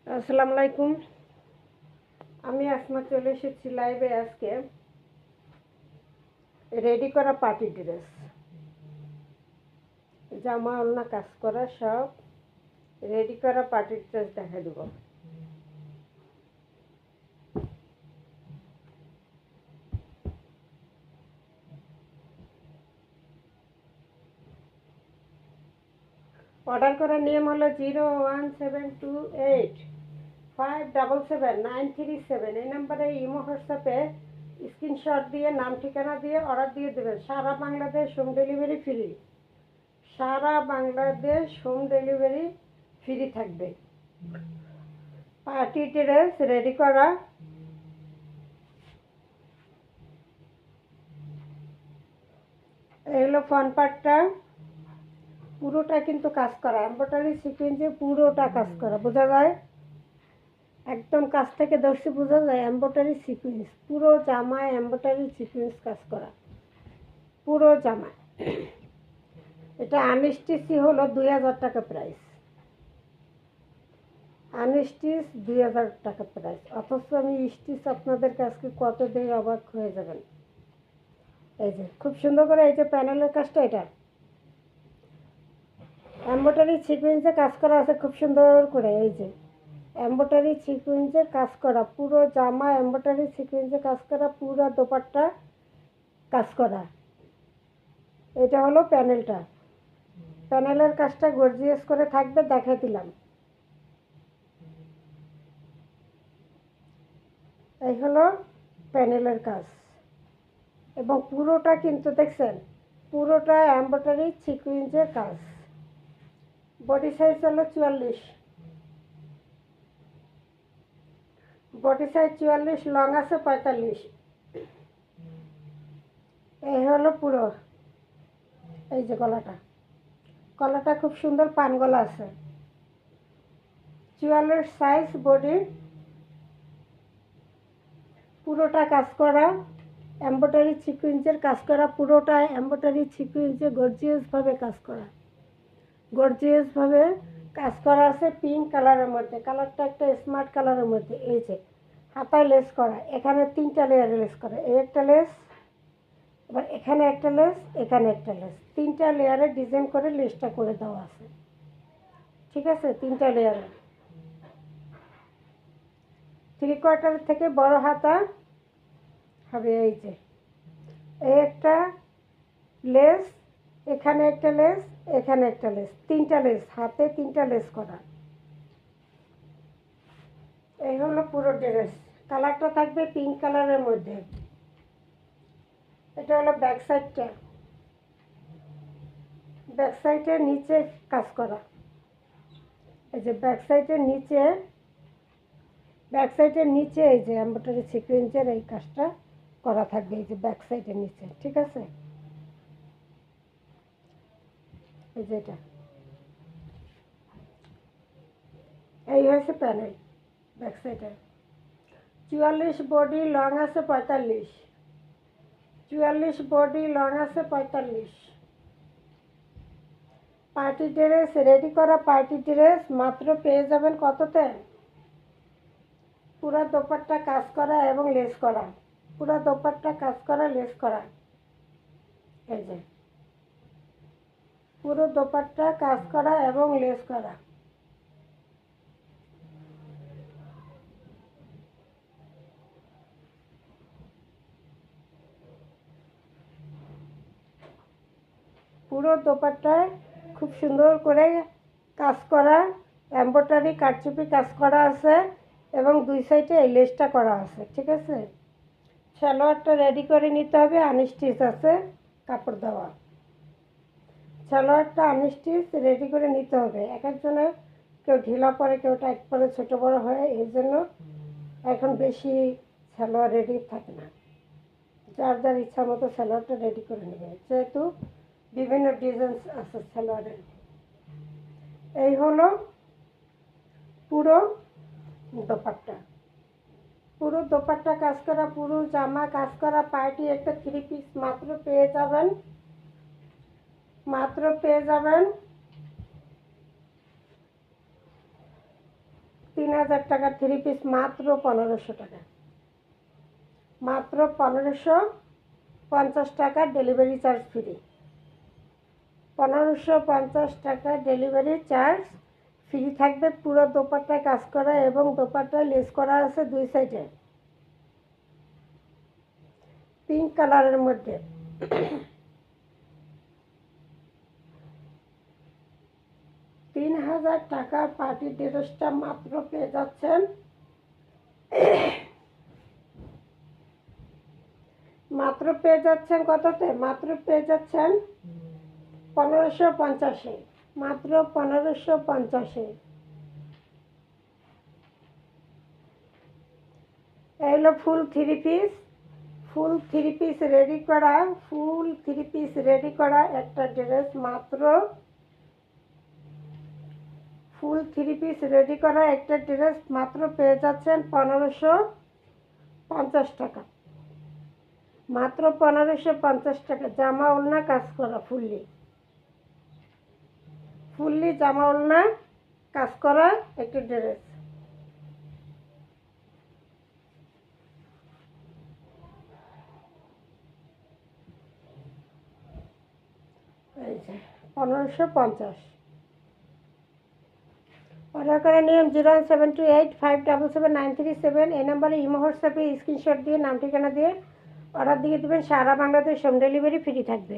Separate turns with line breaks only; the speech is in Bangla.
আসসালামু আলাইকুম। আমি আসমা চলে এসেছি লাইভে আজকে। রেডি করা পার্টি ড্রেস, জামা ওড়না কাজ করা সব রেডি করা পার্টি ড্রেস দেখা দেব। অর্ডার করার নিয়ম হলো 01728577937। এই নাম্বারে ইমো হোয়াটসঅ্যাপে স্ক্রিনশট দিয়ে নাম ঠিকানা দিয়ে অর্ডার দিয়ে দেবেন। সারা বাংলাদেশ হোম ডেলিভারি ফ্রি। সারা বাংলাদেশ হোম ডেলিভারি ফ্রি থাকবে। পার্টি ড্রেস রেডি করা, এগুলো ফ্রন্ট পার্টটা পুরোটা কিন্তু কাজ করা, এমব্রয়ডারি সিকোয়েন্সে পুরোটা কাজ করা, বোঝা যায় একদম কাছ থেকে ধরছি বোঝা যায় এমব্রয়ডারি সিকোয়েন্স, পুরো জামায় এমব্রয়ডারি সিকোয়েন্স কাজ করা, পুরো জামায়। এটা আনস্টিচই হলো 2000 টাকা প্রাইস, আনস্টিচ 2000 টাকা প্রাইস। অথচ আমি স্টিচ আপনাদের কাছে কত দিয়ে অবাক হয়ে যাবেন। এই যে খুব সুন্দর করে এই যে প্যানেলের কাজটা, এটা এমব্রয়ডারি সিকোয়েন্সে কাজ করা আছে খুব সুন্দর করে। এই যে এমব্রয়ডারি সিকোয়েন্সে কাজ করা, পুরো জামা এমব্রয়ডারি সিকোয়েন্সে কাজ করা, পুরো দোপাট্টা কাজ করা। এটা হলো প্যানেলটা, প্যানেলের কাজটা গর্জিয়াস করে থাকবে, দেখাই দিলাম। এই হলো প্যানেলের কাজ এবং পুরোটা কিন্তু দেখছেন পুরোটা এমব্রয়ডারি সিকোয়েন্সের কাজ। বডি সাইজ হলো 44, বডি সাইজ 44, লং আছে 45। এই হলো পুরো। এই যে গলাটা, গলাটা খুব সুন্দর পান গলা আছে। 44 সাইজ বডি, পুরোটা কাজ করা এমব্রয়ডারি সিকোয়েন্সের কাজ করা, পুরোটা এমব্রয়ডারি সিকোয়েন্সে গর্জিয়াসভাবে কাজ করা, গর্জিয়াসভাবে কাজ করা আছে পিঙ্ক কালারের মধ্যে। কালারটা একটা স্মার্ট কালারের মধ্যে। এই যে হাতায় লেস করা, এখানে 3টা লেয়ারে লেস করা, এই একটা লেস, এবার এখানে একটা লেস, এখানে একটা লেস, 3টা লেয়ারে ডিজাইন করে লেসটা করে দেওয়া আছে। ঠিক আছে, 3টা লেয়ারে। 3/4 থেকে বড় হাতা হবে। এই যে এই একটা লেস, এখানে একটা লেস, এখানে একটা লেস, 3টা লেস, হাতে 3টা লেস করা। এই হলো পুরো ড্রেস। কালারটা থাকবে পিঙ্ক কালারের মধ্যে। এটা হলো ব্যাক সাইডটা, ব্যাক সাইডের নিচে কাজ করা। এই যে ব্যাক সাইডের নিচে, ব্যাক সাইডের নিচে এই যে এমব্রয়ডারি সিকোয়েন্সের এই কাজটা করা থাকবে। এই যে ব্যাক সাইডের নিচে, ঠিক আছে। এই যে এটা, এই হয়েছে প্যানেল ব্যাক সাইডে। 44 বডি, লং আছে 45, 44 বডি, লং আছে 45। পার্টি ড্রেস রেডি করা, পার্টি ড্রেস মাত্র পেয়ে যাবেন কততে? পুরা দোপাট্টা কাজ করা এবং লেস করা, পুরা দোপাট্টা কাজ করা লেস করা। এই যে পুরো দোপাট্টা কাজ করা এবং লেস করা। পুরো দোপাট্টায় খুব সুন্দর করে কাজ করা, এমব্রয়ডারি কারচুপি কাজ করা আছে এবং দুই সাইডে এই লেসটা করা আছে। ঠিক আছে, সালোয়ারটা রেডি করে নিতে হবে, আনস্টিচ আছে কাপড় দেওয়া। সালোয়ারটা আনস্টিচ রেডি করে নিতে হবে। এক একজনের কেউ ঢিলা পরে, কেউ টাইট পরে, ছোটো বড়ো হয়, এই জন্য এখন বেশি সালোয়ার রেডি থাকে না। যার যার ইচ্ছা মতো সালোয়ারটা রেডি করে নেবে, যেহেতু বিভিন্ন ডিজাইন আছে সালোয়ারের। এই হলো পুরো দোপাট্টা, পুরো দোপাট্টা কাজ করা, পুরো জামা কাজ করা, পার্টি একটা 3 পিস মাত্র পেয়ে যাবেন, মাত্র পেয়ে যাবেন 3000 টাকা 3 পিস মাত্র 1500 টাকা, মাত্র 1550 টাকা ডেলিভারি চার্জ ফ্রি। 1550 টাকা ডেলিভারি চার্জ ফ্রি থাকবে। পুরো দোপাট্টায় কাজ করা এবং দোপাট্টায় লেস করা আছে 2 সাইডে, পিঙ্ক কালারের মধ্যে। 3000 টাকার পার্টি ড্রেসটা মাত্র পেয়ে যাচ্ছেন কততে? মাত্র পেয়ে যাচ্ছেন 1550-এ, মাত্র 1550-এ। এই হলো ফুল থ্রি পিস রেডি করা একটা ড্রেস, মাত্র ফুল থ্রি পিস রেডি করা একটা ড্রেস মাত্র পেয়ে যাচ্ছেন 1550 টাকা, মাত্র 1550 টাকা। জামা ওড়না কাজ করা, ফুললি জামা ওড়না কাজ করা একটি ড্রেস। এই যে 1550। অর্ডার করে নিয়ম 01728577937। এই নাম্বারে ইমো হোয়াটসঅ্যাপে স্ক্রিনশট দিয়ে নাম ঠিকানা দিয়ে অর্ডার দিয়ে দেবেন। সারা বাংলাদেশ হোম ডেলিভারি ফ্রি থাকবে।